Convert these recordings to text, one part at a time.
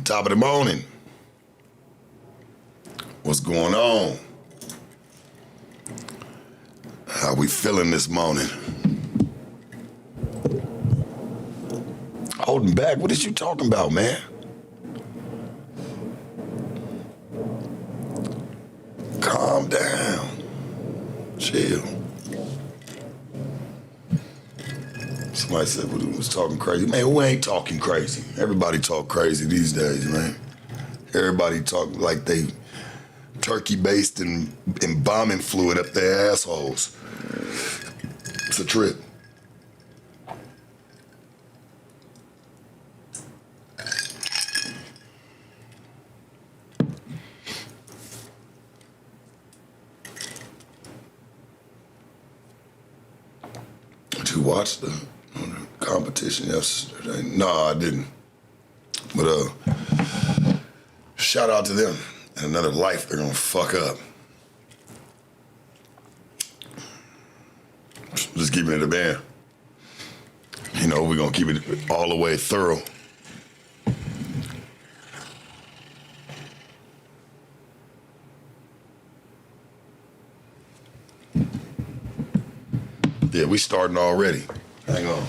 Top of the morning. What's going on? How we feeling this morning? Holding back? What is you talking about, man? Calm down. Chill. Somebody said we was talking crazy. Man, we ain't talking crazy. Everybody talk crazy these days, man. Everybody talk like they turkey based and bombing fluid up their assholes. It's a trip. Did you watch the competition yesterday? No, I didn't. But shout out to them. And another life they're gonna fuck up. Just keeping it a band. You know, we're gonna keep it all the way thorough. Yeah, we starting already. Hang on.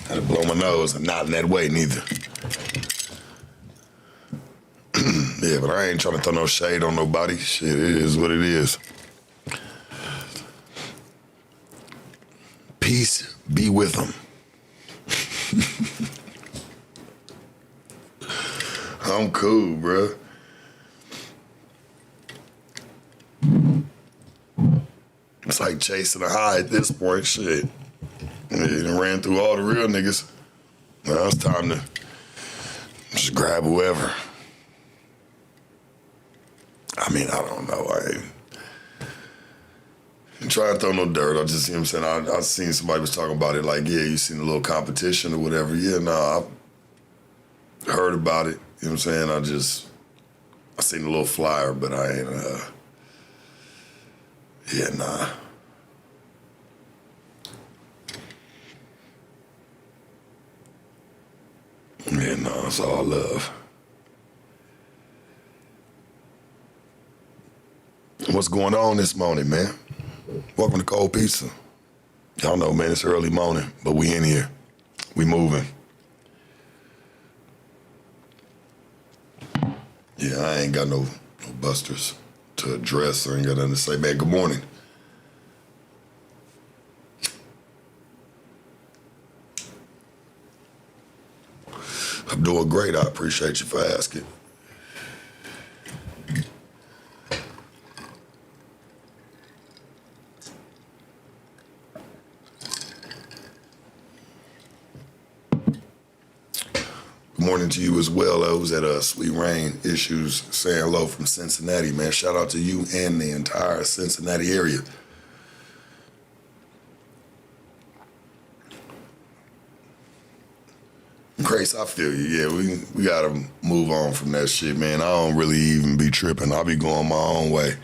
Had to blow my nose. I'm not in that way neither. Yeah, but I ain't trying to throw no shade on nobody. Shit, it is what it is. Peace be with them. I'm cool, bro. It's like chasing a high at this point, shit. It ran through all the real niggas. Now it's time to just grab whoever. I mean, I don't know. I ain't trying to throw no dirt. I just, you know what I'm saying? I seen somebody was talking about it like, yeah, you seen a little competition or whatever. Yeah, nah, I heard about it. You know what I'm saying? I seen a little flyer, but I ain't, yeah, nah. Yeah, no, it's all love. What's going on this morning, man? Welcome to Cold Pizza. Y'all know, man, it's early morning, but we in here. We moving. Yeah, I ain't got no busters to address. I ain't got nothing to say. Man, good morning. I'm doing great. I appreciate you for asking. Good morning to you as well. I was at Sweet Rain Issues saying hello from Cincinnati, man. Shout out to you and the entire Cincinnati area. Grace, I feel you. Yeah, we gotta move on from that shit, man. I don't really even be tripping. I'll be going my own way.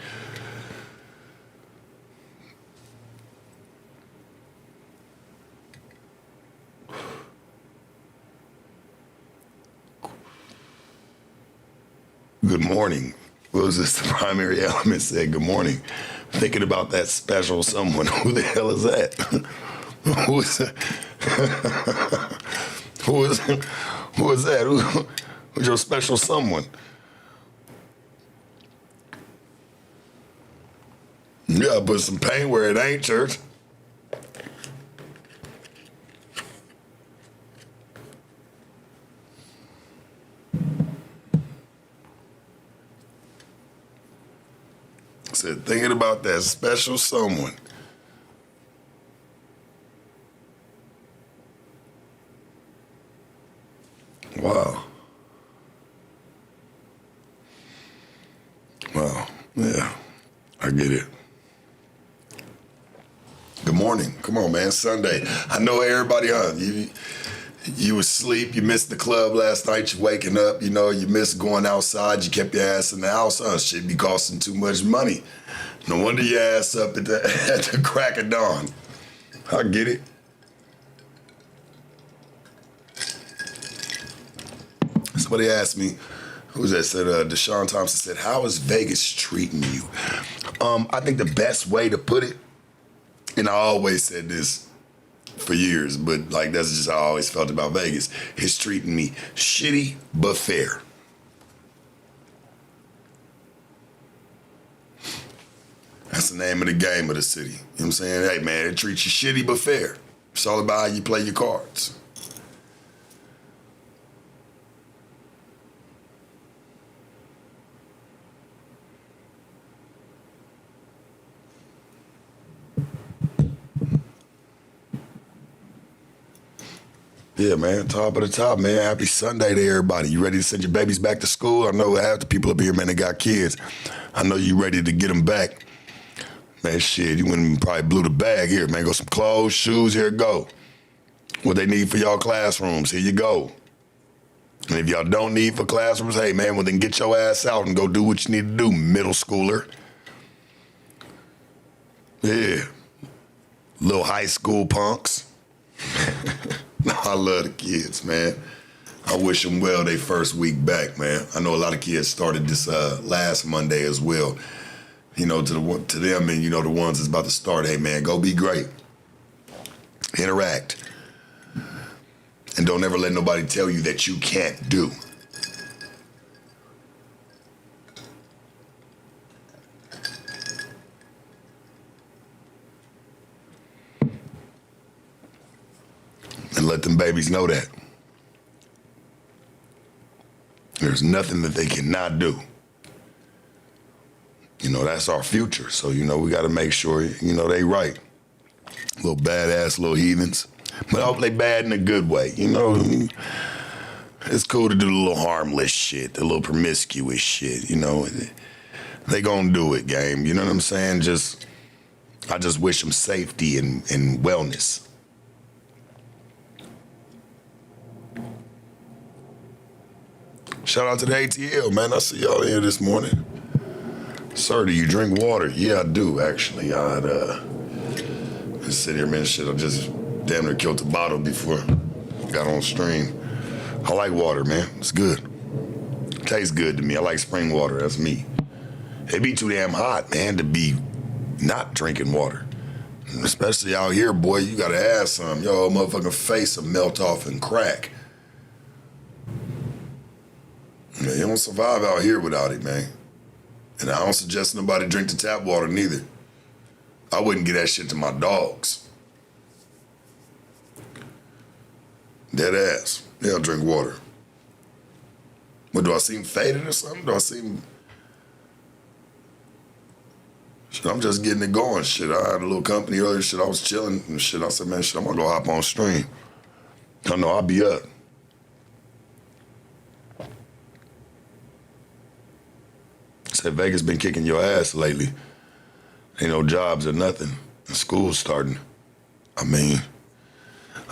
Good morning. What was this? The primary element said, good morning. Thinking about that special someone. Who the hell is that? Who is that? Who is that? Who's your special someone? You gotta put some pain where it ain't, church. Said, thinking about that special someone. Well, yeah, I get it. Good morning. Come on, man. Sunday. I know everybody on. You was asleep. You missed the club last night. You waking up. You know, you missed going outside. You kept your ass in the house. Shit be costing too much money. No wonder your ass up at the crack of dawn. I get it. Somebody asked me, who was that? Said Deshaun Thompson said, "How is Vegas treating you?" I think the best way to put it, and I always said this for years, but like that's just how I always felt about Vegas. It's treating me shitty but fair. That's the name of the game of the city. You know what I'm saying? Hey man, it treats you shitty but fair. It's all about how you play your cards. Yeah, man, top of the top, man. Happy Sunday to everybody. You ready to send your babies back to school? I know half the people up here, man, they got kids. I know you ready to get them back. Man, shit, you went and probably blew the bag here, man. Go some clothes, shoes, here it go. What they need for y'all classrooms, here you go. And if y'all don't need for classrooms, hey, man, well, then get your ass out and go do what you need to do, middle schooler. Yeah. Little high school punks. I love the kids, man. I wish them well they first week back, man. I know a lot of kids started this last Monday as well. You know, to them and, you know, the ones that's about to start, hey, man, go be great. Interact. And don't ever let nobody tell you that you can't do. And let them babies know that. There's nothing that they cannot do. You know, that's our future. So, you know, we got to make sure, you know, they right. Little badass little heathens. But I hope they bad in a good way. You know, it's cool to do the little harmless shit, the little promiscuous shit, you know. They gonna do it, game. You know what I'm saying? I just wish them safety and wellness. Shout out to the ATL, man. I see y'all here this morning. Sir, do you drink water? Yeah, I do, actually. I'd just sit here, man. Shit, I just damn near killed the bottle before I got on stream. I like water, man. It's good. It tastes good to me. I like spring water. That's me. It be too damn hot, man, to be not drinking water. Especially out here, boy, you gotta have some. Yo, motherfucking face will melt off and crack. Man, you don't survive out here without it, man. And I don't suggest nobody drink the tap water neither. I wouldn't get that shit to my dogs. Dead ass. Yeah, I'll drink water. What, do I seem faded or something? Do I seem... Shit, I'm just getting it going. Shit, I had a little company earlier. Shit, I was chilling and shit. I said, man, shit, I'm gonna go hop on stream. I know I'll be up. Said Vegas been kicking your ass lately. Ain't no jobs or nothing. And school's starting. I mean,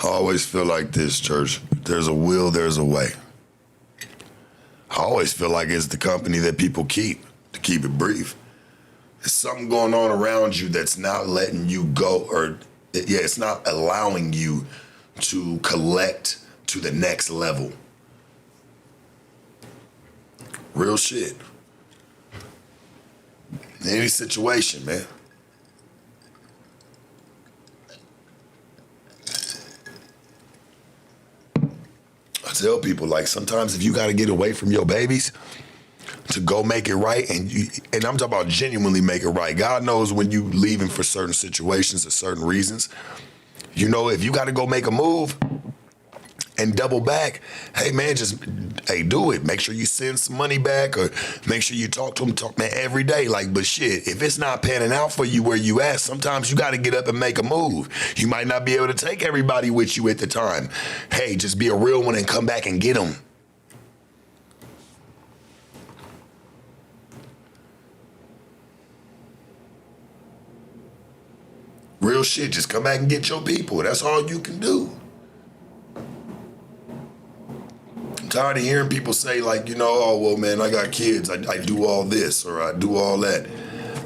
I always feel like this, church. If there's a will, there's a way. I always feel like it's the company that people keep, to keep it brief. There's something going on around you that's not letting you go, or it's not allowing you to collect to the next level. Real shit. In any situation, man. I tell people, like, sometimes if you got to get away from your babies to go make it right, and I'm talking about genuinely make it right. God knows when you leaving for certain situations or certain reasons. You know, if you got to go make a move and double back, hey, man, do it. Make sure you send some money back, or make sure you talk to them, man, every day. Like, but shit, if it's not panning out for you where you at, sometimes you got to get up and make a move. You might not be able to take everybody with you at the time. Hey, just be a real one and come back and get them. Real shit, just come back and get your people. That's all you can do. I'm tired of hearing people say like, oh, well, man, I got kids. I do all this or I do all that.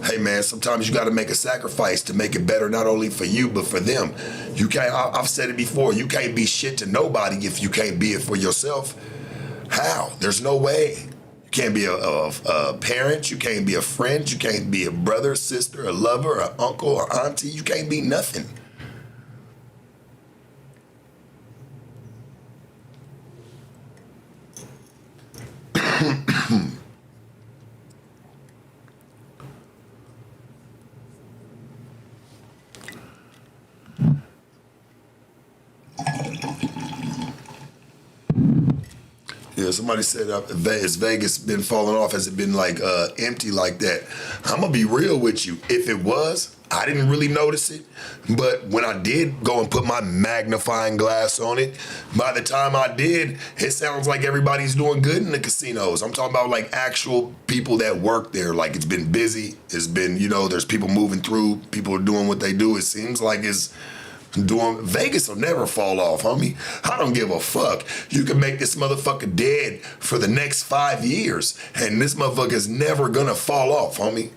Hey, man, sometimes you got to make a sacrifice to make it better, not only for you, but for them. You can't, I've said it before, you can't be shit to nobody if you can't be it for yourself. How? There's no way. You can't be a parent, you can't be a friend, you can't be a brother, sister, a lover, an uncle, or auntie. You can't be nothing. Yeah, somebody said, has Vegas been falling off? Has it been like empty like that? I'm gonna be real with you. If it was, I didn't really notice it. But when I did go and put my magnifying glass on it, by the time I did, it sounds like everybody's doing good in the casinos. I'm talking about like actual people that work there. Like it's been busy. It's been, there's people moving through. People are doing what they do. It seems like it's Vegas will never fall off, homie. I don't give a fuck. You can make this motherfucker dead for the next 5 years, and this motherfucker's never gonna fall off, homie.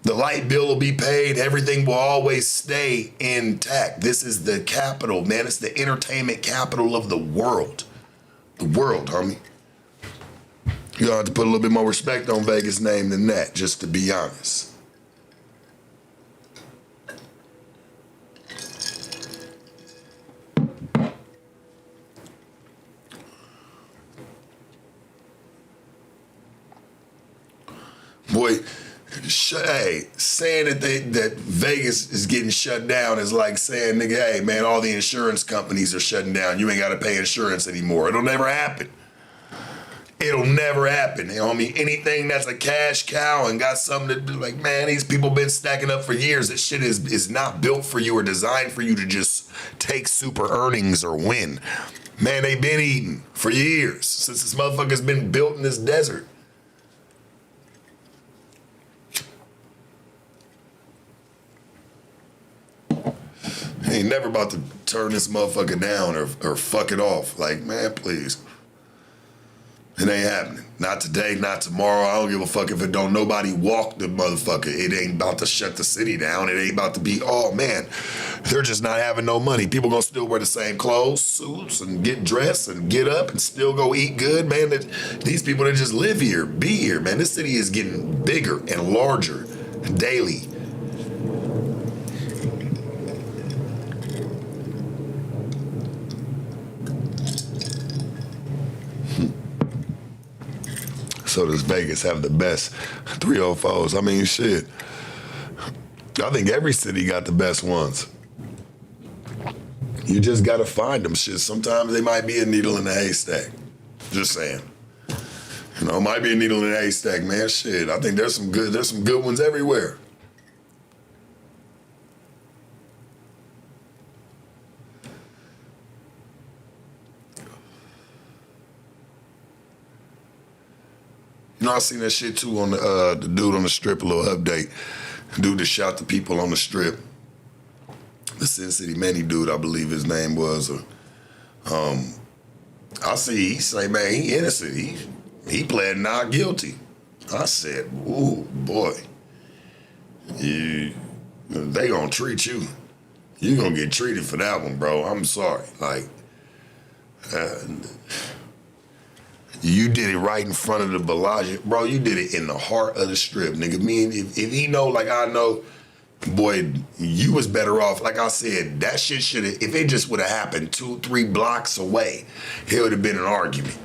The light bill will be paid. Everything will always stay intact. This is the capital, man. It's the entertainment capital of the world. The world, homie. You have to put a little bit more respect on Vegas' name than that, just to be honest. Boy, hey, saying that Vegas is getting shut down is like saying, nigga, hey, man, all the insurance companies are shutting down. You ain't got to pay insurance anymore. It'll never happen. It'll never happen. Homie, anything that's a cash cow and got something to do, like, man, these people been stacking up for years. This shit is not built for you or designed for you to just take super earnings or win. Man, they've been eating for years since this motherfucker's been built in this desert. Ain't never about to turn this motherfucker down or fuck it off. Like, man, please. It ain't happening. Not today, not tomorrow. I don't give a fuck if it don't nobody walk the motherfucker. It ain't about to shut the city down. It ain't about to be, oh man, they're just not having no money. People gonna still wear the same clothes, suits, and get dressed and get up and still go eat good, man. These people that just live here, be here, man. This city is getting bigger and larger daily. So does Vegas have the best 304s? I mean, shit. I think every city got the best ones. You just gotta find them. Shit, sometimes they might be a needle in a haystack. Just saying. It might be a needle in a haystack, man. Shit, I think there's some good ones everywhere. I seen that shit too on the dude on the strip, a little update. Dude that shot the people on the strip. The Sin City Manny dude, I believe his name was. I see he say, man, he innocent. He pled not guilty. I said, ooh, boy. They gonna treat you. You gonna get treated for that one, bro. I'm sorry. Like, you did it right in front of the Bellagio. Bro, you did it in the heart of the strip, nigga. If he know, like I know, boy, you was better off. Like I said, that shit should have, if it just would have happened 2-3 blocks away, it would have been an argument.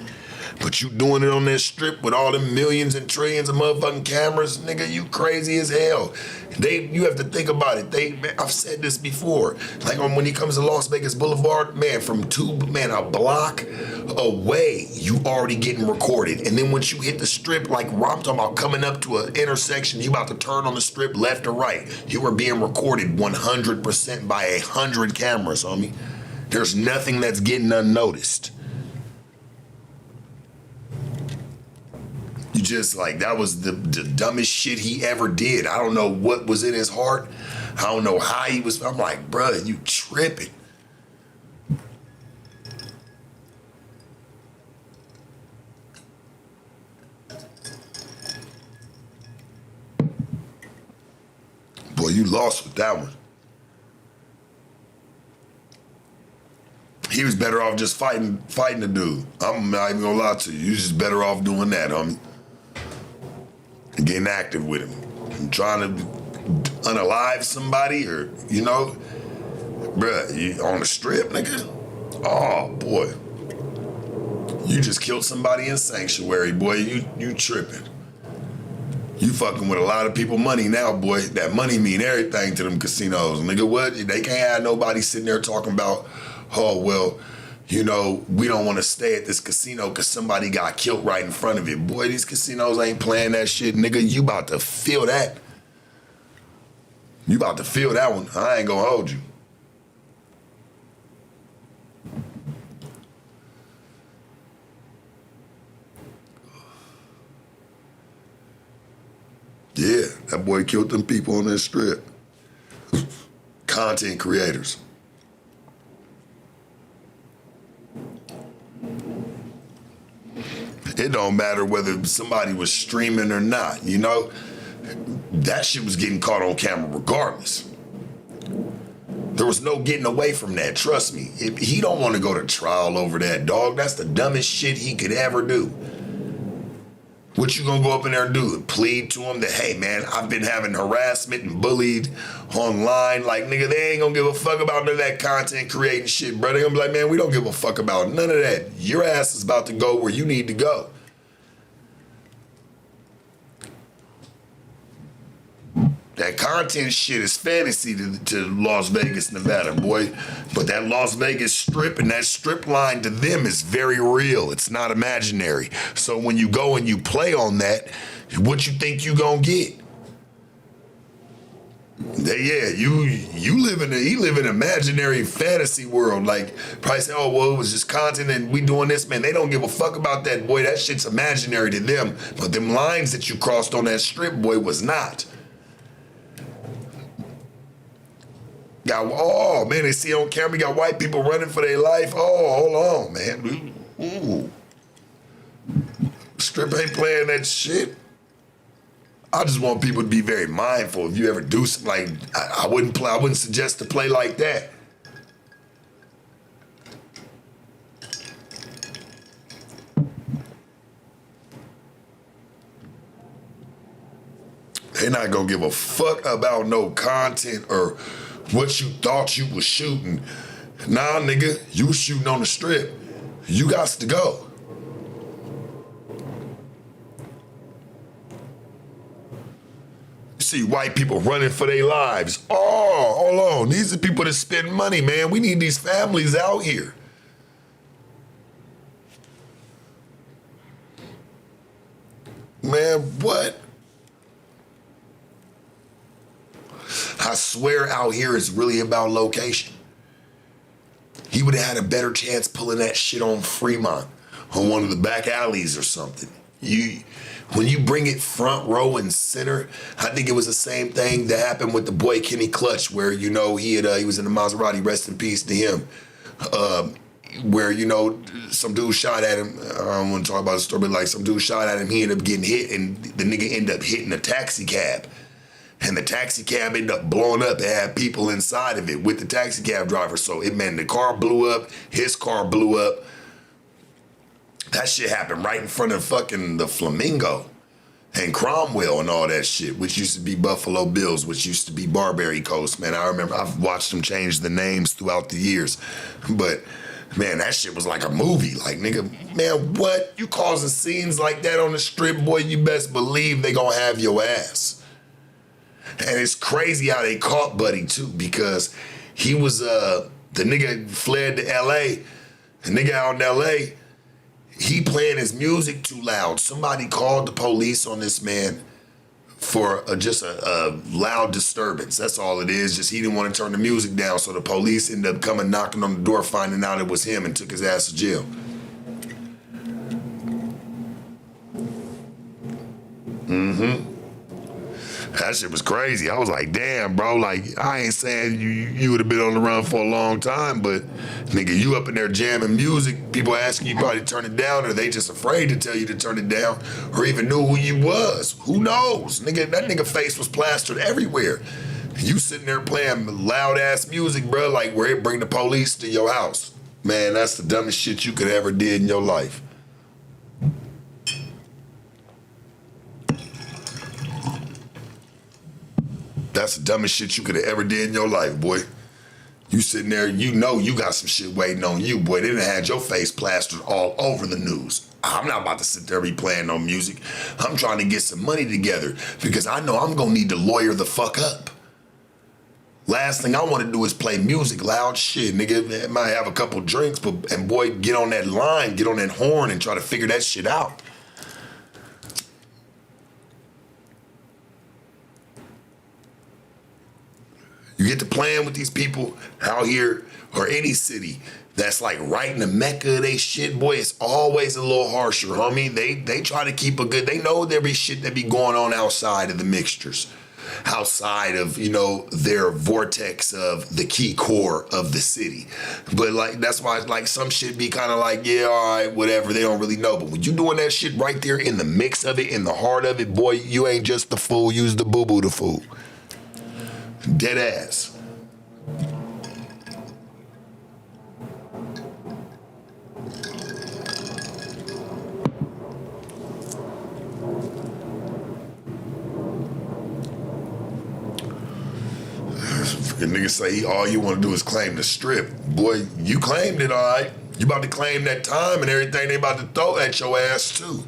But you doing it on that strip with all them millions and trillions of motherfucking cameras, nigga, you crazy as hell. You have to think about it. I've said this before. Like when he comes to Las Vegas Boulevard, man, from a block away, you already getting recorded. And then once you hit the strip, like I'm talking about coming up to an intersection, you about to turn on the strip left or right. You are being recorded 100% by 100 cameras, homie. There's nothing that's getting unnoticed. just like, that was the dumbest shit he ever did. I don't know what was in his heart. I don't know how he was. I'm like, bruh, you tripping. Boy, you lost with that one. He was better off just fighting the dude. I'm not even gonna lie to you. You just better off doing that, homie. And getting active with him. And trying to unalive somebody or, you know, bruh, you on the strip, nigga? Oh, boy. You just killed somebody in Sanctuary, boy. You tripping. You fucking with a lot of people money now, boy. That money mean everything to them casinos. Nigga, what? They can't have nobody sitting there talking about, oh, well, you know, we don't want to stay at this casino because somebody got killed right in front of it. Boy, these casinos ain't playing that shit, nigga. You about to feel that. You about to feel that one. I ain't gonna hold you. Yeah, that boy killed them people on that strip. Content creators. It don't matter whether somebody was streaming or not, you know? That shit was getting caught on camera regardless. There was no getting away from that, trust me. He don't want to go to trial over that, dog. That's the dumbest shit he could ever do. What you gonna go up in there and do? Plead to him that, hey man, I've been having harassment and bullied online. Like, nigga, they ain't gonna give a fuck about none of that content creating shit, bro. They gonna be like, man, we don't give a fuck about none of that. Your ass is about to go where you need to go. That content shit is fantasy to Las Vegas, Nevada, boy. But that Las Vegas strip and that strip line to them is very real. It's not imaginary. So when you go and you play on that, what you think you gonna get? Yeah, he live in an imaginary fantasy world. Like, probably say, oh, well, it was just content and we doing this, man. They don't give a fuck about that, boy. That shit's imaginary to them. But them lines that you crossed on that strip, boy, was not. Oh, man, they see on camera, got white people running for their life. Oh, hold on, man. Ooh. Strip ain't playing that shit. I just want people to be very mindful. If you ever do something like, I wouldn't suggest to play like that. They're not gonna give a fuck about no content or what you thought you was shooting. Nah, nigga, you was shooting on the strip. You got to go. You see white people running for their lives. Oh, hold on. These are people that spend money, man. We need these families out here. Man, what? I swear out here is really about location. He would have had a better chance pulling that shit on Fremont, on one of the back alleys or something. When you bring it front row and center, I think it was the same thing that happened with the boy Kenny Clutch, where, you know, he was in the Maserati, rest in peace to him, where, you know, some dude shot at him. I don't want to talk about the story, but like some dude shot at him, he ended up getting hit, and the nigga ended up hitting a taxi cab. And the taxi cab ended up blowing up. It had people inside of it with the taxi cab driver. So it meant the car blew up, his car blew up. That shit happened right in front of fucking the Flamingo and Cromwell and all that shit, which used to be Buffalo Bills, which used to be Barbary Coast, man. I remember, I've watched them change the names throughout the years. But, man, that shit was like a movie. Like, nigga, man, what? You causing scenes like that on the strip, boy, you best believe they gonna have your ass. And it's crazy how they caught Buddy, too, because he was, the nigga fled to L.A., the nigga out in L.A., he playing his music too loud. Somebody called the police on this man for just a loud disturbance. That's all it is. Just he didn't want to turn the music down, so the police ended up coming knocking on the door, finding out it was him, and took his ass to jail. That shit was crazy. I was like, damn, bro. Like, I ain't saying you would have been on the run for a long time, but nigga, you up in there jamming music. People asking you probably to turn it down, or they just afraid to tell you to turn it down, or even knew who you was. Who knows? Nigga, that nigga face was plastered everywhere. You sitting there playing loud ass music, bro, like where it bring the police to your house. Man, that's the dumbest shit you could ever did in your life. That's the dumbest shit you could have ever did in your life, boy. You sitting there, you know you got some shit waiting on you, boy. They done had your face plastered all over the news. I'm not about to sit there and be playing no music. I'm trying to get some money together because I know I'm gonna need to lawyer the fuck up. Last thing I want to do is play music, loud shit. Nigga, might have a couple drinks, and boy, get on that line, get on that horn and try to figure that shit out. You get to playing with these people out here or any city that's like right in the mecca of they shit, boy, it's always a little harsher, homie. They try to keep a good, they know there be shit that be going on outside of the mixtures, outside of, you know, their vortex of the key core of the city. But like, that's why like some shit be kind of like, yeah, all right, whatever, they don't really know. But when you doing that shit right there in the mix of it, in the heart of it, boy, you ain't just the fool, you's the boo-boo the fool. Dead ass. Niggas say all you want to do is claim the strip. Boy, you claimed it, all right. You about to claim that time and everything they about to throw at your ass too.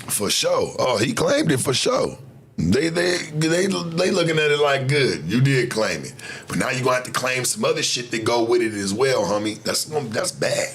For sure. Oh, he claimed it for sure. They looking at it like good. You did claim it, but now you gonna have to claim some other shit that go with it as well, homie. That's bad.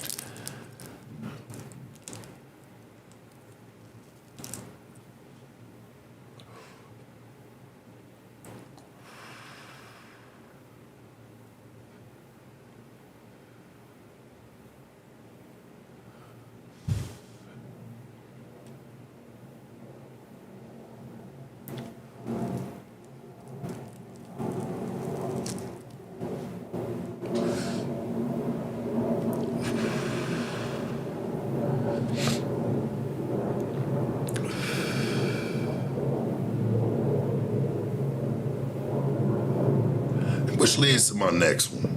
Which leads to my next one.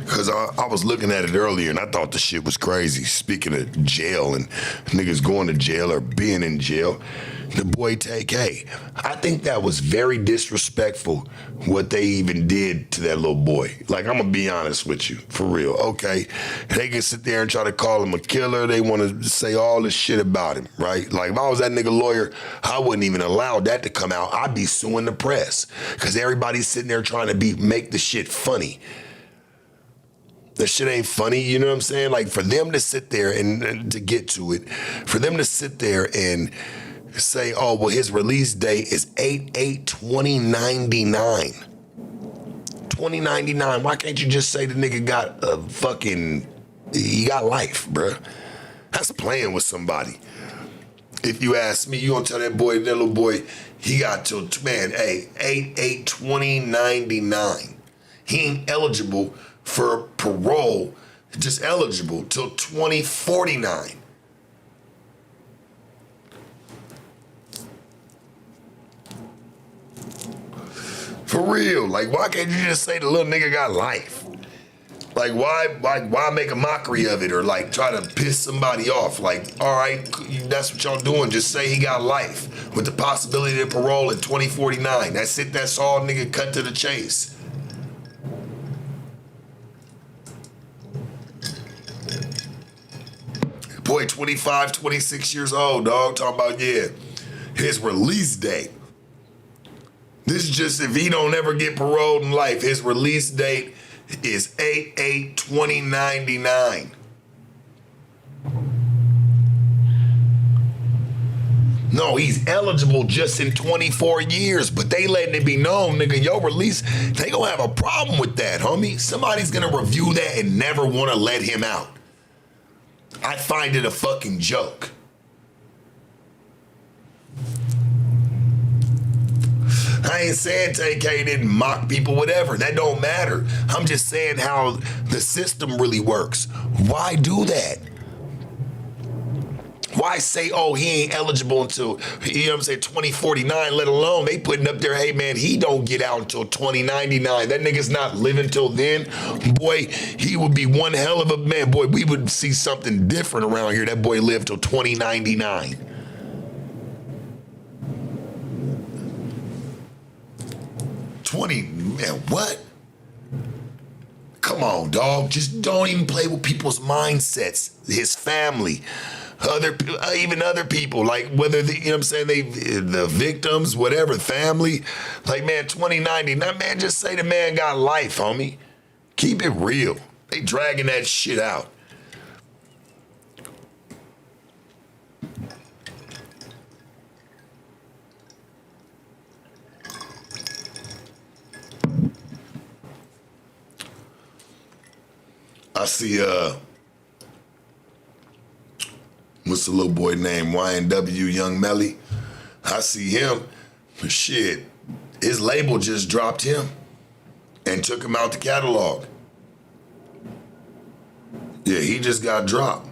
Because I was looking at it earlier and I thought the shit was crazy. Speaking of jail and niggas going to jail or being in jail, the boy TK. I think that was very disrespectful what they even did to that little boy. Like, I'm gonna be honest with you, for real. Okay, they can sit there and try to call him a killer. They want to say all this shit about him, right? Like, if I was that nigga lawyer, I wouldn't even allow that to come out. I'd be suing the press because everybody's sitting there trying to make the shit funny. That shit ain't funny, you know what I'm saying? Like, for them to sit there and to get to it, for them to sit there and say, oh, well, his release date is 8/8/2099. 2099. Why can't you just say the nigga got he got life, bruh? That's playing with somebody. If you ask me, you gonna tell that little boy, he got till, man, hey, 8/8/2099. He ain't eligible for parole, just eligible till 2049. For real, like, why can't you just say the little nigga got life? Like, why make a mockery of it or like try to piss somebody off? Like, all right, that's what y'all doing. Just say he got life with the possibility of parole in 2049. That's it. That's all, nigga. Cut to the chase. Boy, 25, 26 years old, dog. Talking about, yeah, his release date. This is just if he don't ever get paroled in life. His release date is 8/8/2099. No, he's eligible just in 24 years, but they letting it be known, nigga, your release, they gonna have a problem with that, homie. Somebody's gonna review that and never wanna let him out. I find it a fucking joke. I ain't saying TK didn't mock people, whatever. That don't matter. I'm just saying how the system really works. Why do that? Why say, oh, he ain't eligible until, 2049, let alone they putting up there, hey, man, he don't get out until 2099. That nigga's not living till then. Boy, he would be one hell of a man. Boy, we would see something different around here. That boy lived till 2099. Man, what? Come on, dog. Just don't even play with people's mindsets. His family. Even other people, like whether the victims, whatever, family, like, man, 2099, man, just say the man got life, homie. Keep it real. They dragging that shit out. I see, what's the little boy named YNW, Young Melly? I see him. Shit, his label just dropped him and took him out the catalog. Yeah, he just got dropped.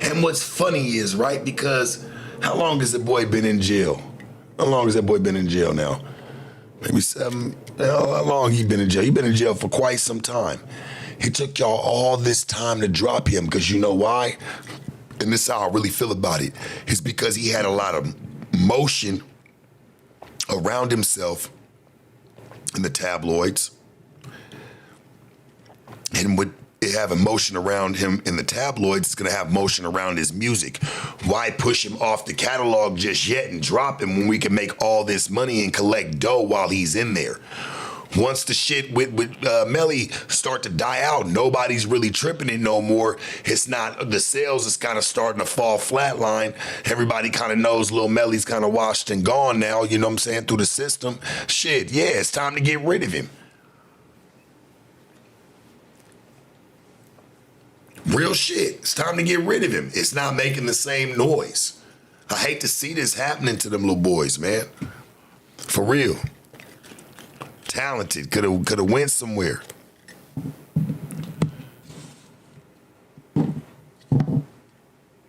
And what's funny is, right, because how long has the boy been in jail? How long has that boy been in jail now? Maybe 7. How long he been in jail? He been in jail for quite some time. It took y'all all this time to drop him because you know why? And this is how I really feel about it. It's because he had a lot of motion around himself in the tabloids. And with it having motion around him in the tabloids, it's going to have motion around his music. Why push him off the catalog just yet and drop him when we can make all this money and collect dough while he's in there? Once the shit with Melly start to die out, nobody's really tripping it no more. It's not, the sales is kind of starting to fall flatline. Everybody kind of knows Lil Melly's kind of washed and gone now, you know what I'm saying, through the system. Shit, yeah, it's time to get rid of him. Real shit, it's time to get rid of him. It's not making the same noise. I hate to see this happening to them little boys, man. For real. Talented, could have went somewhere.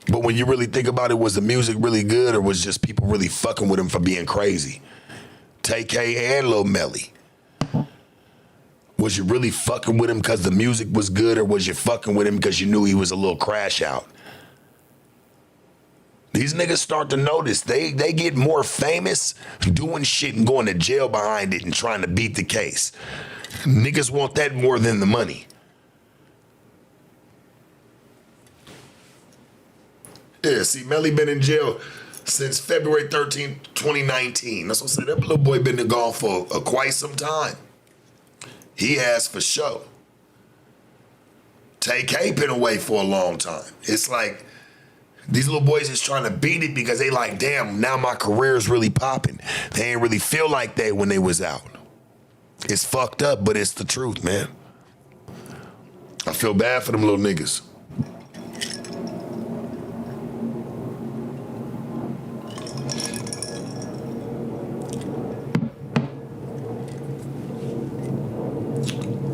But when you really think about it, was the music really good or was just people really fucking with him for being crazy? TK and Lil Melly. Was you really fucking with him because the music was good or was you fucking with him because you knew he was a little crash out? These niggas start to notice they get more famous doing shit and going to jail behind it and trying to beat the case. Niggas want that more than the money. Yeah, see, Melly been in jail since February 13th, 2019. That's what I said. That little boy been gone for quite some time. He has for sure. TK been away for a long time. It's like, these little boys is trying to beat it because they like, damn, now my career is really popping. They ain't really feel like that when they was out. It's fucked up, but it's the truth, man. I feel bad for them little niggas.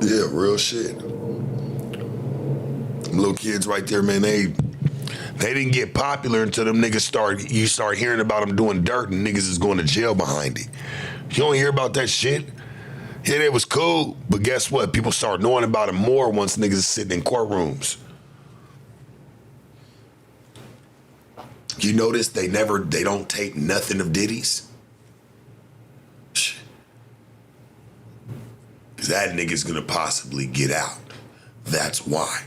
Yeah, real shit. Them little kids right there, man, they didn't get popular until them niggas you start hearing about them doing dirt and niggas is going to jail behind it. You don't hear about that shit? Yeah, it was cool, but guess what? People start knowing about it more once niggas is sitting in courtrooms. You notice they don't take nothing of Diddy's? That nigga's gonna possibly get out. That's why.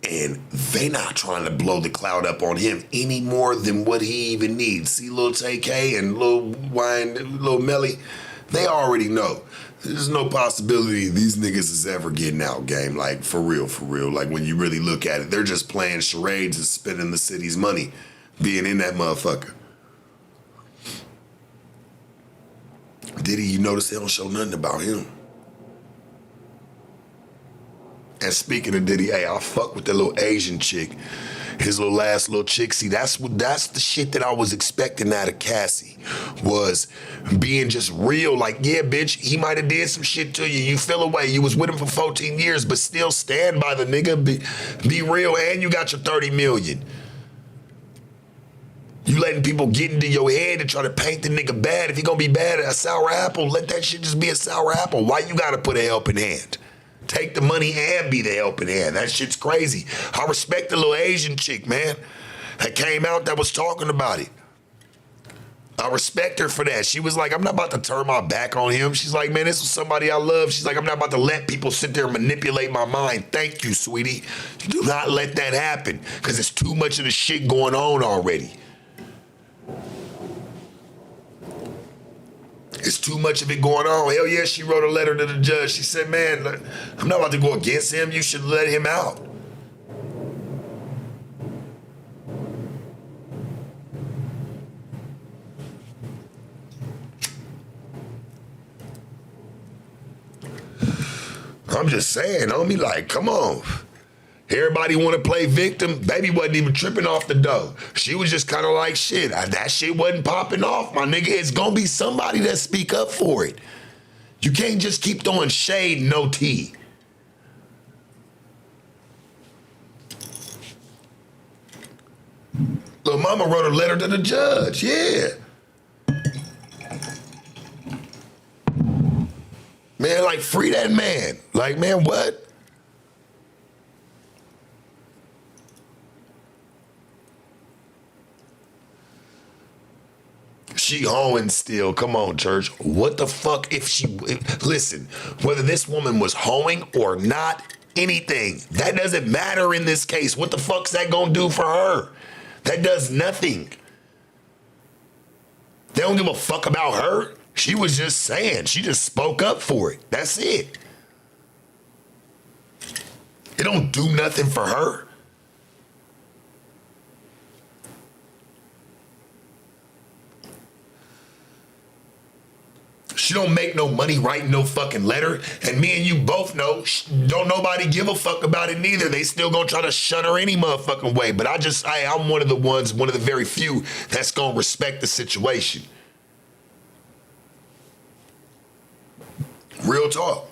And they not trying to blow the cloud up on him any more than what he even needs. See Lil TK and Lil Melly, they already know. There's no possibility these niggas is ever getting out, game. Like, for real. Like, when you really look at it, they're just playing charades and spending the city's money being in that motherfucker. Diddy, you notice they don't show nothing about him. And speaking of Diddy, hey, I fuck with that little Asian chick. his little last little chick. See, that's the shit that I was expecting out of Cassie, was being just real. Like, yeah, bitch, he might have did some shit to you. You fell away. You was with him for 14 years, but still stand by the nigga. Be real, and you got your 30 million. You letting people get into your head and try to paint the nigga bad. If he gonna be bad at a sour apple, let that shit just be a sour apple. Why you gotta put a helping hand? Take the money and be the helping hand. That shit's crazy. I respect the little Asian chick, man, that came out that was talking about it. I respect her for that. She was like, I'm not about to turn my back on him. She's like, man, this was somebody I love. She's like, I'm not about to let people sit there and manipulate my mind. Thank you, sweetie. Do not let that happen, because it's too much of the shit going on already. It's too much of it going on. Hell yeah, she wrote a letter to the judge. She said, man, I'm not about to go against him. You should let him out. I'm just saying, homie, like, come on. Everybody want to play victim. Baby wasn't even tripping off the dough. She was just kind of like, shit, that shit wasn't popping off, my nigga. It's going to be somebody that speak up for it. You can't just keep throwing shade, no tea. Lil' mama wrote a letter to the judge, yeah. Man, like, free that man. Like, man, what? She hoeing still. Come on, church. What the fuck listen, whether this woman was hoeing or not, anything, that doesn't matter in this case. What the fuck's that gonna do for her? That does nothing. They don't give a fuck about her. She was just saying. She just spoke up for it. That's it. It don't do nothing for her. She don't make no money writing no fucking letter. And me and you both know, don't nobody give a fuck about it neither. They still gonna try to shut her any motherfucking way. But I'm one of the very few that's gonna respect the situation. Real talk.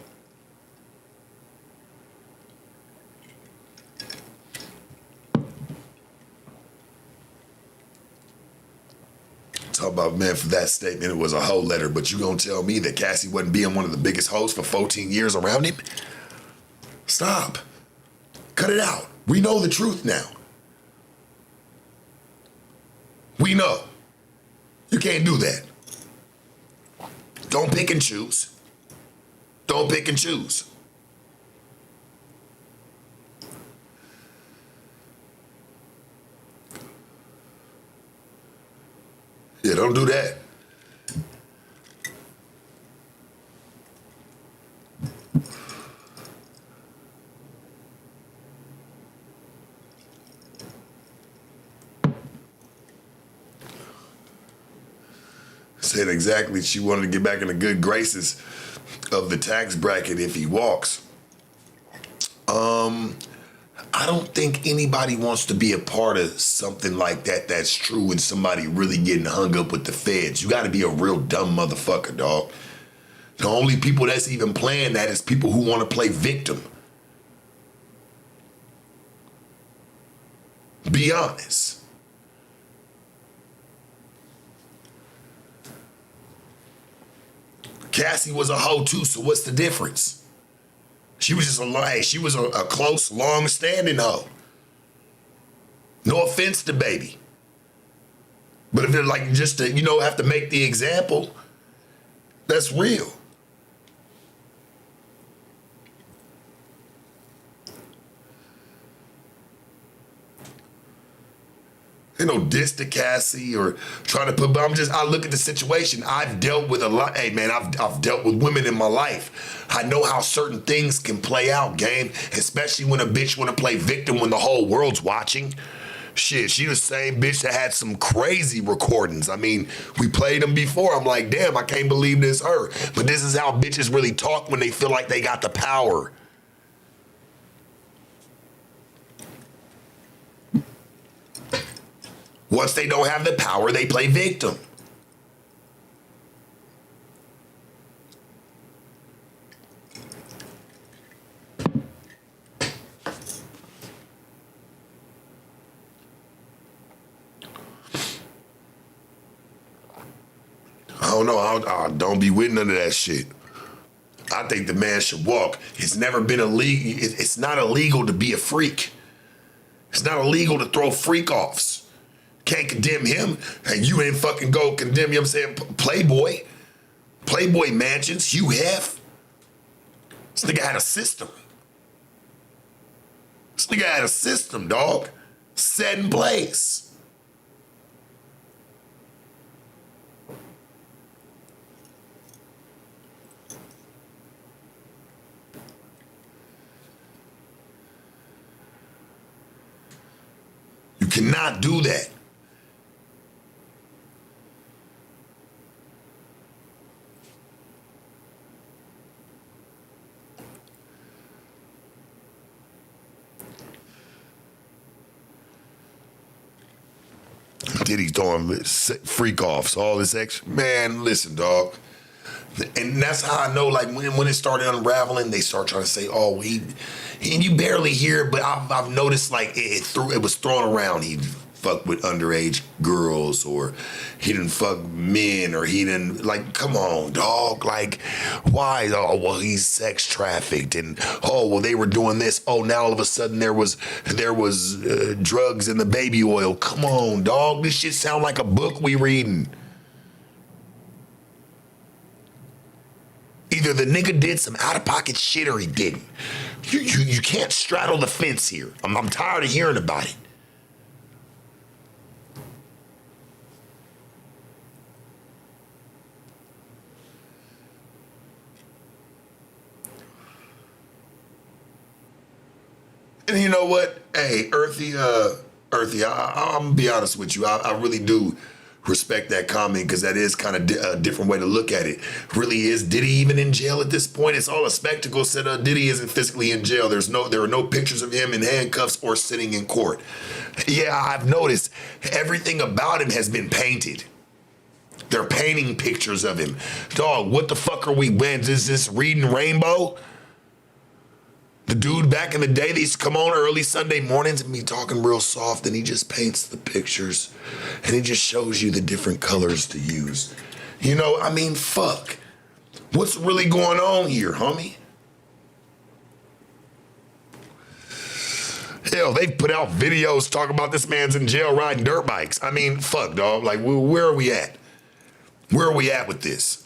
Talk about, man, for that statement, it was a hoe letter, but you gonna tell me that Cassie wasn't being one of the biggest hoes for 14 years around him? Stop. Cut it out. We know the truth now. We know. You can't do that. Don't pick and choose. Don't pick and choose. Yeah, don't do that. Said exactly, she wanted to get back in the good graces of the tax bracket if he walks. I don't think anybody wants to be a part of something like that that's true and somebody really getting hung up with the feds. You got to be a real dumb motherfucker, dog. The only people that's even playing that is people who want to play victim. Be honest. Cassie was a hoe too, so what's the difference? She was just a close, long-standing hoe. No offense to baby. But if they're like just to, have to make the example, that's real. Ain't no diss to Cassie or trying to put, but I look at the situation. I've dealt with a lot. Hey man, I've dealt with women in my life. I know how certain things can play out, game, especially when a bitch want to play victim when the whole world's watching. Shit, she the same bitch that had some crazy recordings. I mean, we played them before. I'm like, damn, I can't believe this her. But this is how bitches really talk when they feel like they got the power. Once they don't have the power, they play victim. I don't know. I don't be with none of that shit. I think the man should walk. It's never been illegal. It's not illegal to be a freak. It's not illegal to throw freak offs. Can't condemn him. And you ain't fucking go condemn, you know what I'm saying? Playboy mansions, Hugh Hef. This nigga had a system. This nigga had a system, dog. Set in place. You cannot do that. Diddy throwing freak offs, all this extra. Man, listen, dog. And that's how I know, like, when it started unraveling, they start trying to say, oh, and you barely hear it, but I've noticed, like, it was thrown around. He fucked with underage girls, or he didn't fuck men, or he didn't, like, come on, dog. Like, why? Oh, well, he's sex trafficked, and, oh, well, they were doing this. Oh, now all of a sudden there was drugs in the baby oil. Come on, dog. This shit sound like a book we reading. Either the nigga did some out-of-pocket shit or he didn't. You can't straddle the fence here. I'm tired of hearing about it. And you know what? Hey, Earthy, I'm gonna be honest with you. I really do respect that comment, because that is kind of a different way to look at it. Really, is Diddy even in jail at this point? It's all a spectacle. Said Diddy isn't physically in jail. There are no pictures of him in handcuffs or sitting in court. Yeah, I've noticed everything about him has been painted. They're painting pictures of him. Dog, what the fuck are we? Is this reading Rainbow? The dude back in the day, they used to come on early Sunday mornings and be talking real soft, and he just paints the pictures and he just shows you the different colors to use. You know, I mean, fuck. What's really going on here, homie? Hell, they've put out videos talking about this man's in jail riding dirt bikes. I mean, fuck, dog. Like, where are we at? Where are we at with this?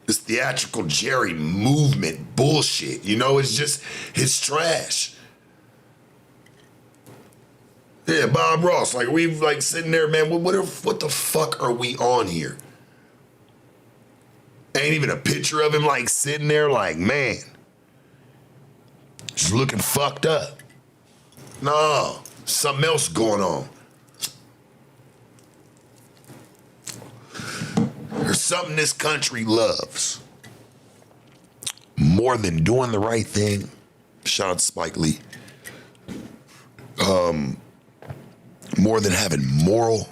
This theatrical Jerry movement bullshit, you know, it's trash. Yeah, Bob Ross, like, we've, like, sitting there, man, what the fuck are we on here? Ain't even a picture of him, like, sitting there, like, man, just looking fucked up. No, something else going on. There's something this country loves more than doing the right thing. Shout out to Spike Lee. More than having moral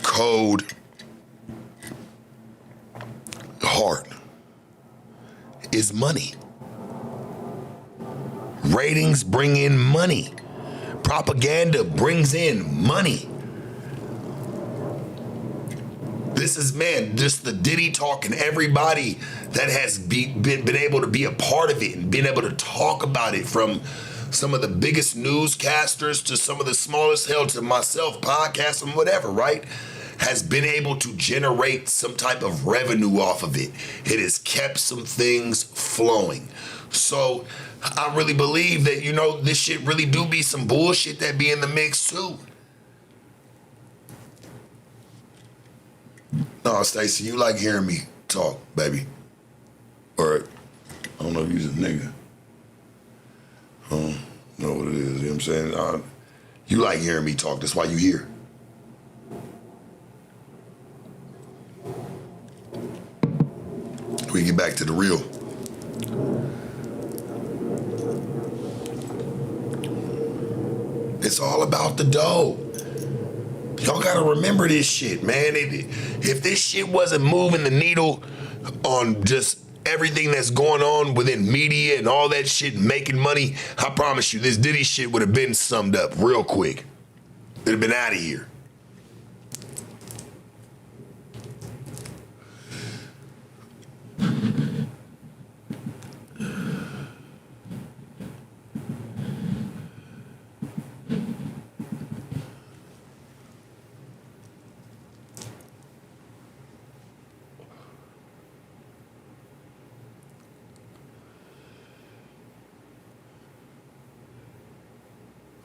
code, heart, is money. Ratings bring in money. Propaganda brings in money. This is, man, just the Diddy talk, and everybody that has been able to be a part of it and been able to talk about it, from some of the biggest newscasters to some of the smallest, hell, to myself, podcasts and whatever, right? Has been able to generate some type of revenue off of it. It has kept some things flowing. So I really believe that, you know, this shit really do be some bullshit that be in the mix too. No, Stacey, you like hearing me talk, baby. Or, I don't know if you're a nigga. I don't know what it is, you know what I'm saying? You like hearing me talk, that's why you here. We get back to the real. It's all about the dough. Y'all gotta remember this shit, man. If this shit wasn't moving the needle on just everything that's going on within media and all that shit, making money, I promise you, this Diddy shit would have been summed up real quick. It'd have been out of here.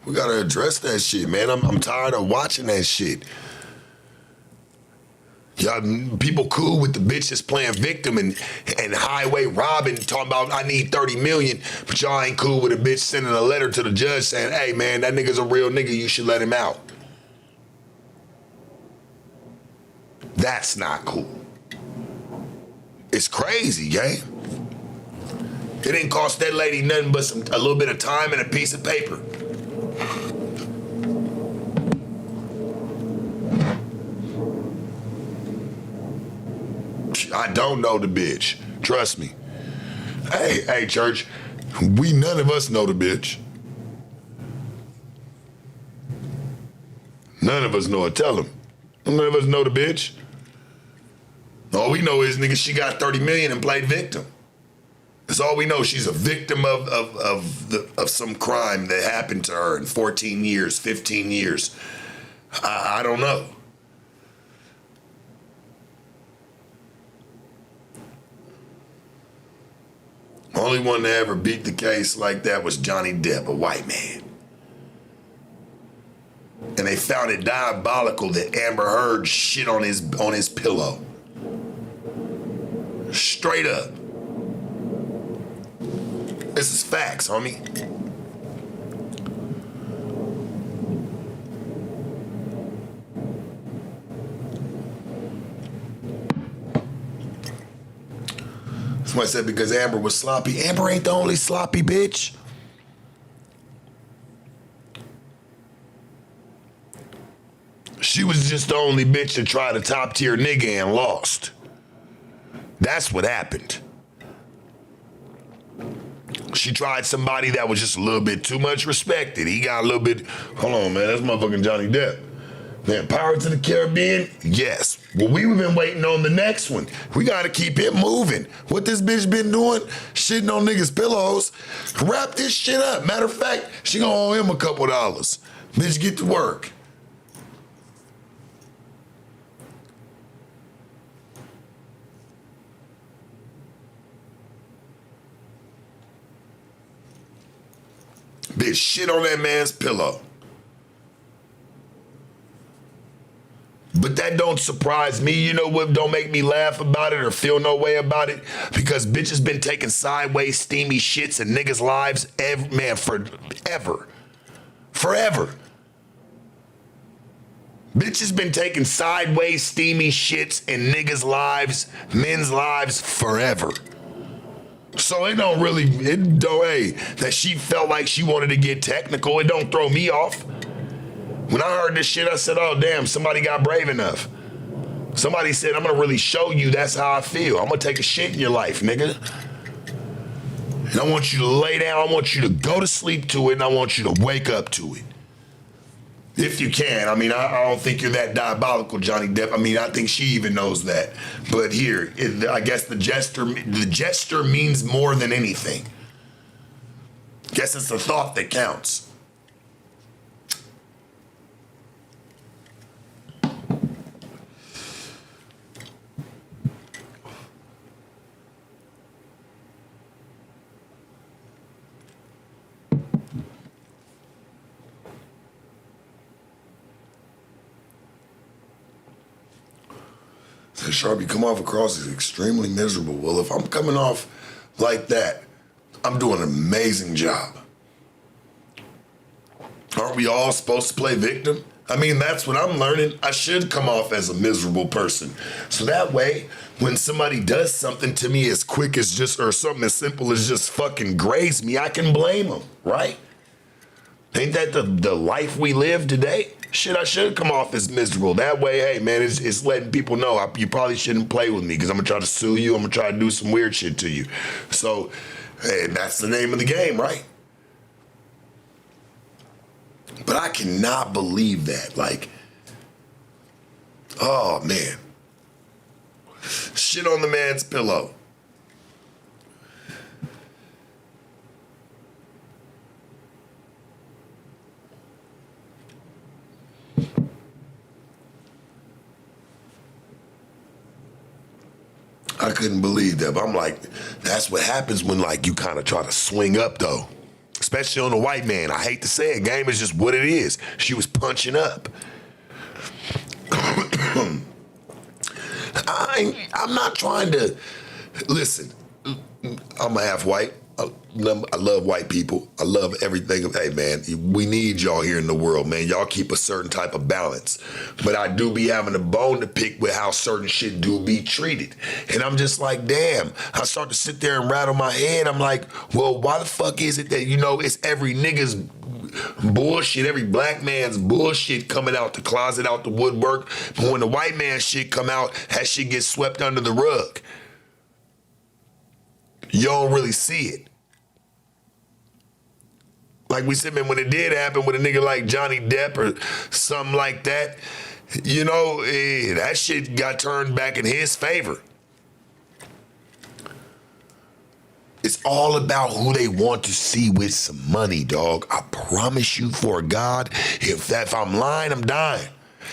We gotta address that shit, man. I'm tired of watching that shit. Y'all people cool with the bitches playing victim and highway robbing, talking about I need 30 million, but y'all ain't cool with a bitch sending a letter to the judge saying, hey man, that nigga's a real nigga, you should let him out. That's not cool. It's crazy, gang. It didn't cost that lady nothing but a little bit of time and a piece of paper. I don't know the bitch. Trust me. Hey, church. None of us know the bitch. None of us know her. Tell him. None of us know the bitch. All we know is, nigga, she got 30 million and played victim. That's all we know. She's a victim of some crime that happened to her in 14 years, 15 years. I don't know. Only one to ever beat the case like that was Johnny Depp, a white man. And they found it diabolical that Amber Heard shit on his pillow. Straight up. This is facts, homie. Somebody said because Amber was sloppy. Amber ain't the only sloppy bitch. She was just the only bitch to try to top tier nigga and lost. That's what happened. She tried somebody that was just a little bit too much respected. He got a little bit, hold on, man, that's motherfucking Johnny Depp. Man, Pirates of the Caribbean? Yes. Well, we've been waiting on the next one. We gotta keep it moving. What this bitch been doing? Shitting on niggas' pillows. Wrap this shit up. Matter of fact, she gonna owe him a couple dollars. Bitch, get to work. Bitch, shit on that man's pillow. But that don't surprise me. You know what don't make me laugh about it or feel no way about it? Because bitches been taking sideways steamy shits in niggas' lives, forever. Forever. Bitches been taking sideways steamy shits in niggas' lives, men's lives, forever. So it don't, that she felt like she wanted to get technical, it don't throw me off. When I heard this shit, I said, oh, damn, somebody got brave enough. Somebody said, I'm gonna really show you that's how I feel. I'm gonna take a shit in your life, nigga. And I want you to lay down, I want you to go to sleep to it, and I want you to wake up to it. If you can. I mean, I don't think you're that diabolical, Johnny Depp. I mean, I think she even knows that. But here, I guess the gesture means more than anything. Guess it's the thought that counts. Said Sharpie, come off across as extremely miserable. Well, if I'm coming off like that, I'm doing an amazing job. Aren't we all supposed to play victim? I mean, that's what I'm learning. I should come off as a miserable person. So that way, When somebody does something to me as quick as just, or something as simple as just fucking graze me, I can blame them, right? Ain't that the life we live today? Shit, I should come off as miserable. That way, hey, man, it's letting people know you probably shouldn't play with me because I'm going to try to sue you. I'm going to try to do some weird shit to you. So, hey, that's the name of the game, right? But I cannot believe that. Like, oh, man. Shit on the man's pillow. I couldn't believe that. But I'm like, that's what happens when, like, you kind of try to swing up, though. Especially on the white man. I hate to say it. Game is just what it is. She was punching up. I'm not trying to... Listen, I'm half white. I love white people. I love everything. Hey, man, we need y'all here in the world, man. Y'all keep a certain type of balance. But I do be having a bone to pick with how certain shit do be treated. And I'm just like, damn. I start to sit there and rattle my head. I'm like, well, why the fuck is it that, it's every nigga's bullshit, every black man's bullshit coming out the closet, out the woodwork. But when the white man shit come out, that shit gets swept under the rug. You don't really see it. Like we said, man, when it did happen with a nigga like Johnny Depp or something like that, that shit got turned back in his favor. It's all about who they want to see with some money, dog. I promise you for God, if I'm lying, I'm dying.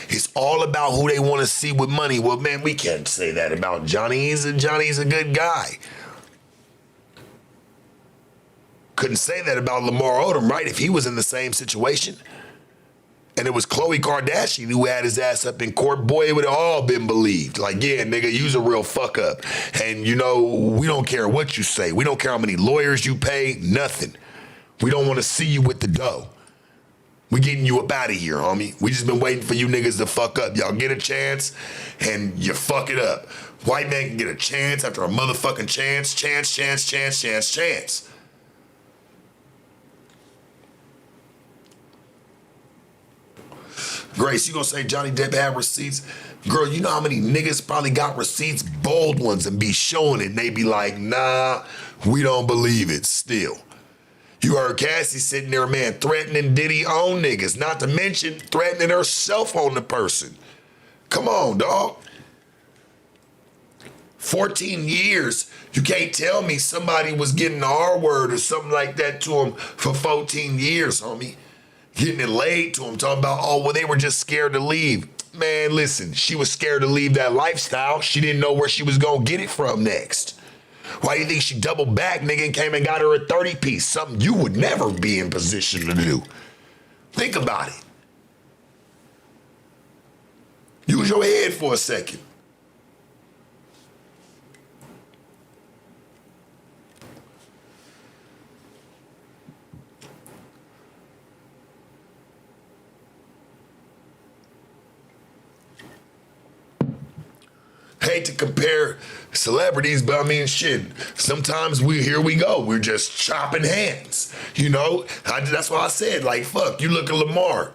It's all about who they want to see with money. Well, man, we can't say that about Johnny. Johnny's a good guy. Couldn't say that about Lamar Odom, right? If he was in the same situation. And it was Khloe Kardashian who had his ass up in court, boy, it would have all been believed. Like, yeah, nigga, you's a real fuck up. And, we don't care what you say. We don't care how many lawyers you pay, nothing. We don't want to see you with the dough. We getting you up out of here, homie. We just been waiting for you niggas to fuck up. Y'all get a chance, and you fuck it up. White man can get a chance after a motherfucking chance. Grace, you gonna say Johnny Depp had receipts? Girl, you know how many niggas probably got receipts, bold ones, and be showing it, and they be like, nah, we don't believe it still. You heard Cassie sitting there, man, threatening Diddy on niggas, not to mention threatening herself on the person. Come on, dog. 14 years, you can't tell me somebody was getting the R word or something like that to him for 14 years, homie. Getting it laid to him, talking about, they were just scared to leave. Man, listen, she was scared to leave that lifestyle. She didn't know where she was going to get it from next. Why do you think she doubled back, nigga, and came and got her a 30-piece? Something you would never be in position to do. Think about it. Use your head for a second. Hate to compare celebrities, but I mean, shit, sometimes here we go. We're just chopping hands, That's why I said, like, fuck, you look at Lamar.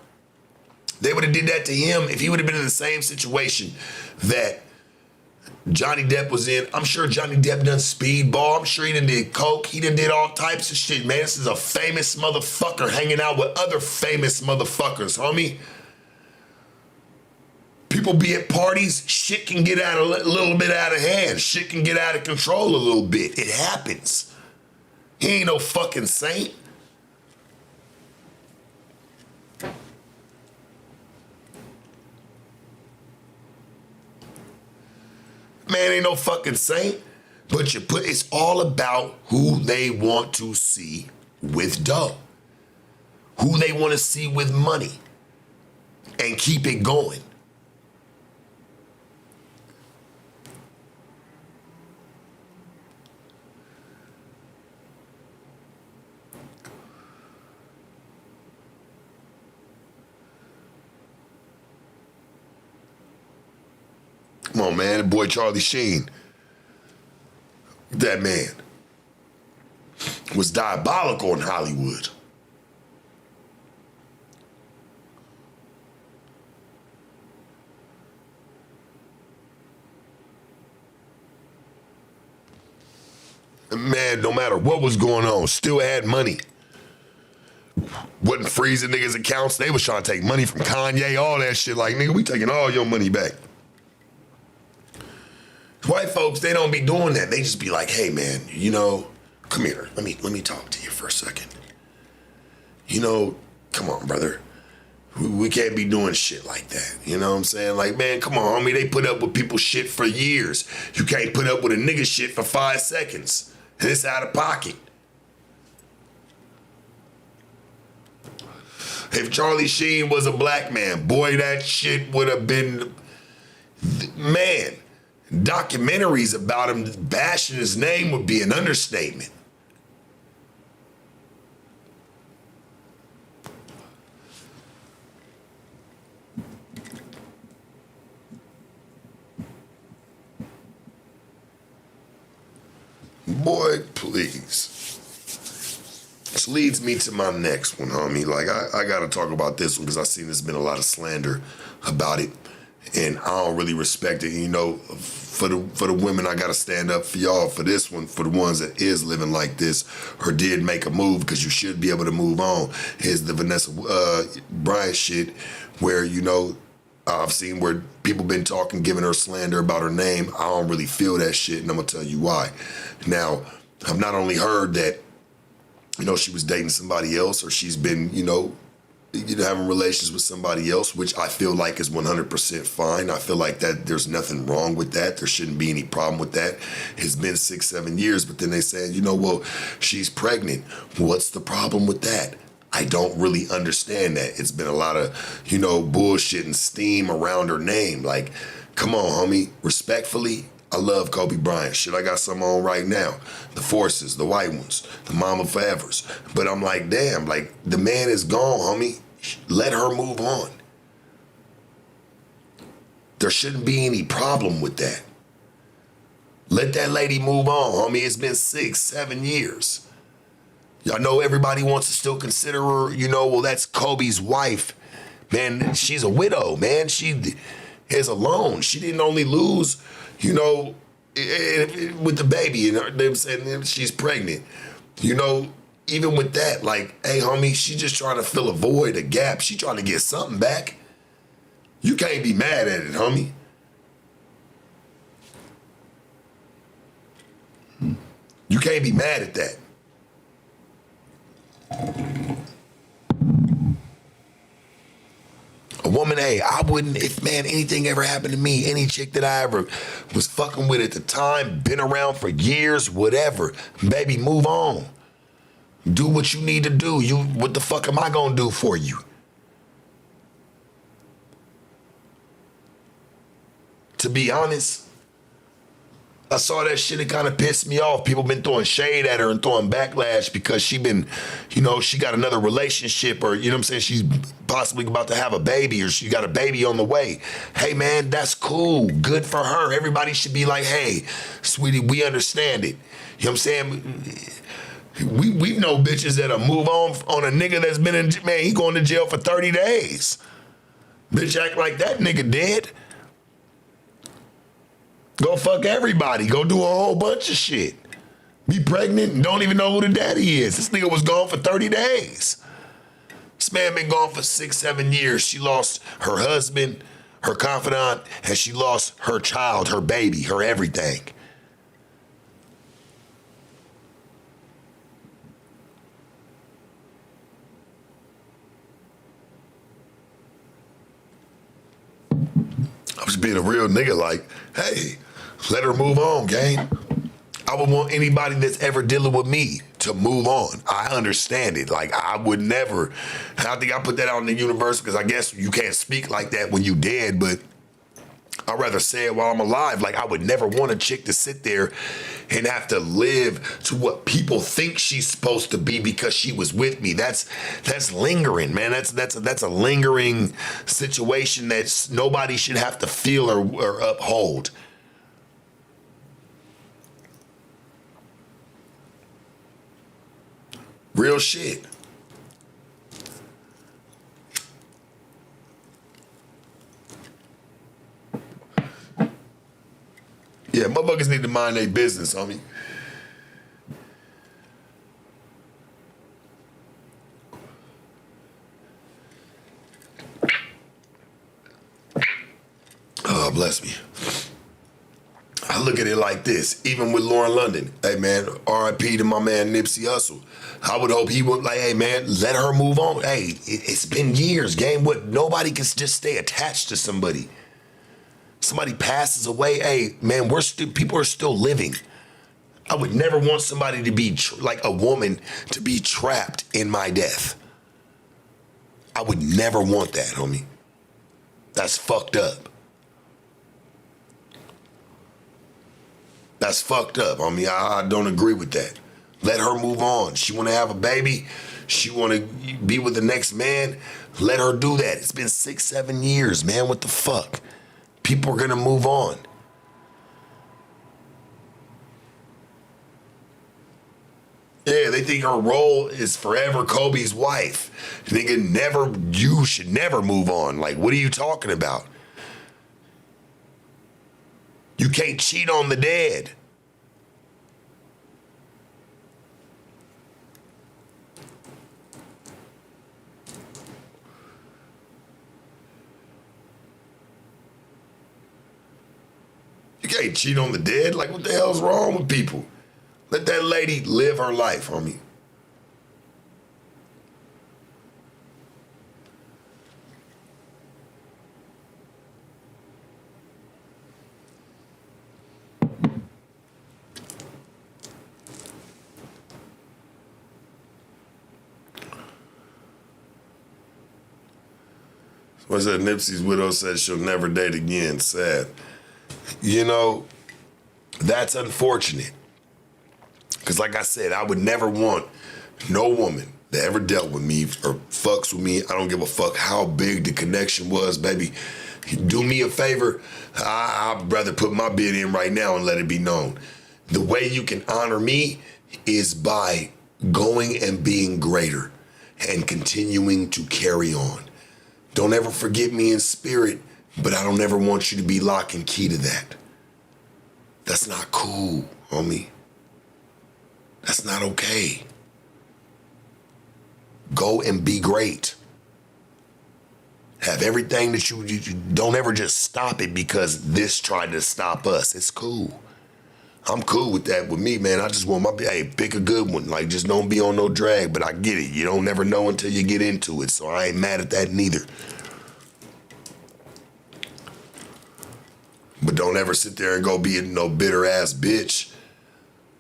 They would have did that to him if he would have been in the same situation that Johnny Depp was in. I'm sure Johnny Depp done speedball. I'm sure he done did coke. He done did all types of shit, man. This is a famous motherfucker hanging out with other famous motherfuckers, homie. People be at parties, shit can get a little bit out of hand. Shit can get out of control a little bit. It happens. He ain't no fucking saint. Man ain't no fucking saint. But it's all about who they want to see with dough. Who they want to see with money. And keep it going. Come on, man. The boy Charlie Sheen. That man was diabolical in Hollywood. Man, no matter what was going on, still had money. Wasn't freezing niggas' accounts. They was trying to take money from Kanye, all that shit. Like, nigga, we taking all your money back. White folks, they don't be doing that. They just be like, hey, man, you know, come here. Let me talk to you for a second. You know, come on, brother. We can't be doing shit like that. You know what I'm saying? Like, man, come on, homie. They put up with people's shit for years. You can't put up with a nigga shit for 5 seconds. And it's out of pocket. If Charlie Sheen was a black man, boy, that shit would have been, man, documentaries about him bashing his name would be an understatement. Boy, please. Which leads me to my next one, homie. Like, I got to talk about this one because I've seen there's been a lot of slander about it, and I don't really respect it. You know, for the women, I got to stand up for y'all for this one, for the ones that is living like this or did make a move, because you should be able to move on. Here's the Vanessa Bryant shit where, you know, I've seen where people been talking, giving her slander about her name. I don't really feel that shit, and I'm going to tell you why. Now, I've not only heard that, you know, she was dating somebody else, or she's been, you know, having relations with somebody else, which I feel like is 100% fine. I feel like that there's nothing wrong with that. There shouldn't be any problem with that. It's been 6-7 years, but then they said, you know, well, she's pregnant. What's the problem with that? I don't really understand that. It's been a lot of, you know, bullshit and steam around her name. Like, come on, homie, respectfully, I love Kobe Bryant. Shit, I got some on right now. The Forces, the white ones, the Mama Forevers. But I'm like, damn, like, the man is gone, homie. Let her move on. There shouldn't be any problem with that. Let that lady move on, homie. It's been 6-7 years. Y'all know everybody wants to still consider her, you know, well, that's Kobe's wife. Man, she's a widow, man. She is alone. She didn't only lose, you know, with the baby, and them saying she's pregnant. You know, even with that, like, hey, homie, she just trying to fill a void, a gap. She trying to get something back. You can't be mad at it, homie. You can't be mad at that. A woman, hey, I wouldn't, if, man, anything ever happened to me, any chick that I ever was fucking with at the time, been around for years, whatever, baby, move on. Do what you need to do. What the fuck am I gonna do for you? To be honest, I saw that shit, it kind of pissed me off. People been throwing shade at her and throwing backlash because she been, you know, she got another relationship, or, you know what I'm saying, she's possibly about to have a baby, or she got a baby on the way. Hey, man, that's cool. Good for her. Everybody should be like, hey, sweetie, we understand it. You know what I'm saying? We know bitches that'll move on a nigga that's been in, man, he going to jail for 30 days. Bitch act like that nigga dead. Go fuck everybody. Go do a whole bunch of shit. Be pregnant and don't even know who the daddy is. This nigga was gone for 30 days. This man been gone for 6-7 years. She lost her husband, her confidant, and she lost her child, her baby, her everything. I was being a real nigga, like, hey, let her move on, gang. I would want anybody that's ever dealing with me to move on. I understand it. Like, I would never. I think I put that out in the universe because I guess you can't speak like that when you dead, but I'd rather say it while I'm alive. Like, I would never want a chick to sit there and have to live to what people think she's supposed to be because she was with me. That's lingering, man. That's a lingering situation that nobody should have to feel or uphold. Real shit. Yeah, motherfuckers need to mind their business, homie. Oh, bless me. I look at it like this, even with Lauren London. Hey, man, RIP to my man Nipsey Hussle. I would hope he would like, hey, man, let her move on. Hey, it's been years, game. What? Nobody can just stay attached to somebody. Somebody passes away, hey, man, people are still living. I would never want somebody to be, like a woman, to be trapped in my death. I would never want that, homie. That's fucked up. That's fucked up, homie. I don't agree with that. Let her move on. She want to have a baby. She want to be with the next man. Let her do that. It's been 6, 7 years, man. What the fuck? People are going to move on. Yeah, they think her role is forever Kobe's wife. You should never move on. Like, what are you talking about? You can't cheat on the dead. You can't cheat on the dead? Like, what the hell's wrong with people? Let that lady live her life, homie. What's that? Nipsey's widow said she'll never date again. Sad. You know, that's unfortunate. Because like I said, I would never want no woman that ever dealt with me or fucks with me. I don't give a fuck how big the connection was, baby. Do me a favor. I'd rather put my bid in right now and let it be known. The way you can honor me is by going and being greater and continuing to carry on. Don't ever forget me in spirit, but I don't ever want you to be lock and key to that. That's not cool, homie. That's not okay. Go and be great. Have everything that you don't ever just stop it because this tried to stop us. It's cool. I'm cool with that. With me, man, I just want hey, pick a good one. Like, just don't be on no drag, but I get it. You don't never know until you get into it, so I ain't mad at that neither. But don't ever sit there and go be no bitter ass bitch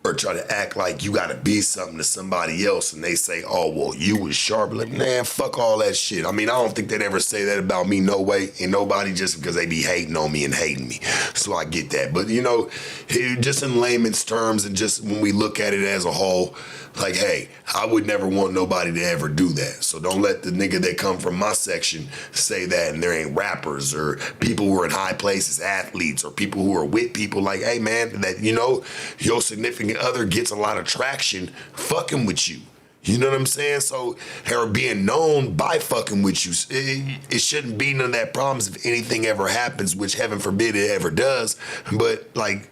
or try to act like you gotta be something to somebody else and they say, oh, well, you was sharp. Like, man, fuck all that shit. I mean, I don't think they'd ever say that about me, no way, and nobody, just because they be hating on me and hating me. So I get that. But, you know, just in layman's terms and just when we look at it as a whole, like, hey, I would never want nobody to ever do that. So don't let the nigga that come from my section say that, and there ain't rappers or people who are in high places, athletes, or people who are with people like, hey, man, that, you know, your significant other gets a lot of traction fucking with you. You know what I'm saying? So, her being known by fucking with you, it shouldn't be none of that problems if anything ever happens, which heaven forbid it ever does. But, like,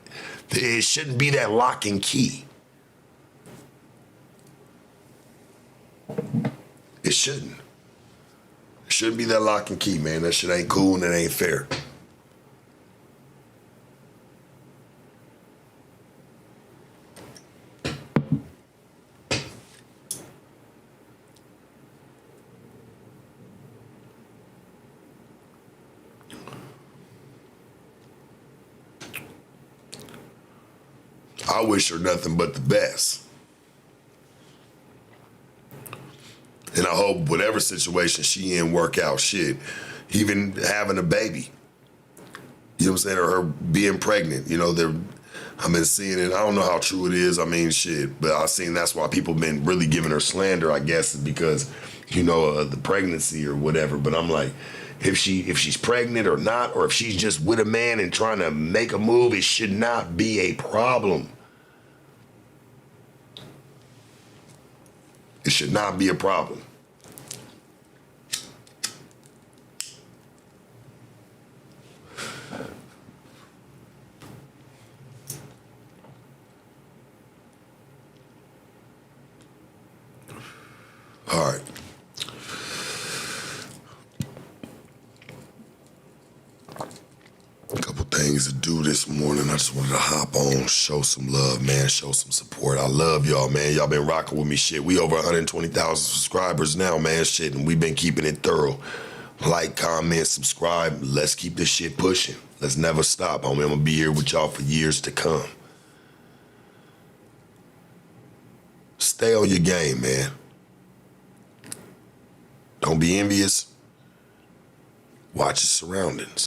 it shouldn't be that lock and key. It shouldn't. It shouldn't be that lock and key, man. That shit ain't cool and it ain't fair. I wish her nothing but the best. And I hope whatever situation she in work out, shit. Even having a baby. You know what I'm saying? Or her being pregnant. You know, I've been seeing it. I don't know how true it is. I mean, shit, but I've seen that's why people been really giving her slander. I guess is because, the pregnancy or whatever. But I'm like, if she's pregnant or not, or if she's just with a man and trying to make a move, it should not be a problem. It should not be a problem. All right. A couple things to do this morning. I just wanted to hop on, show some love, man, show some support. I love y'all, man. Y'all been rocking with me, shit. We over 120,000 subscribers now, man, shit, and we've been keeping it thorough. Like, comment, subscribe. Let's keep this shit pushing. Let's never stop, homie. I'm gonna be here with y'all for years to come. Stay on your game, man. Don't be envious. Watch your surroundings.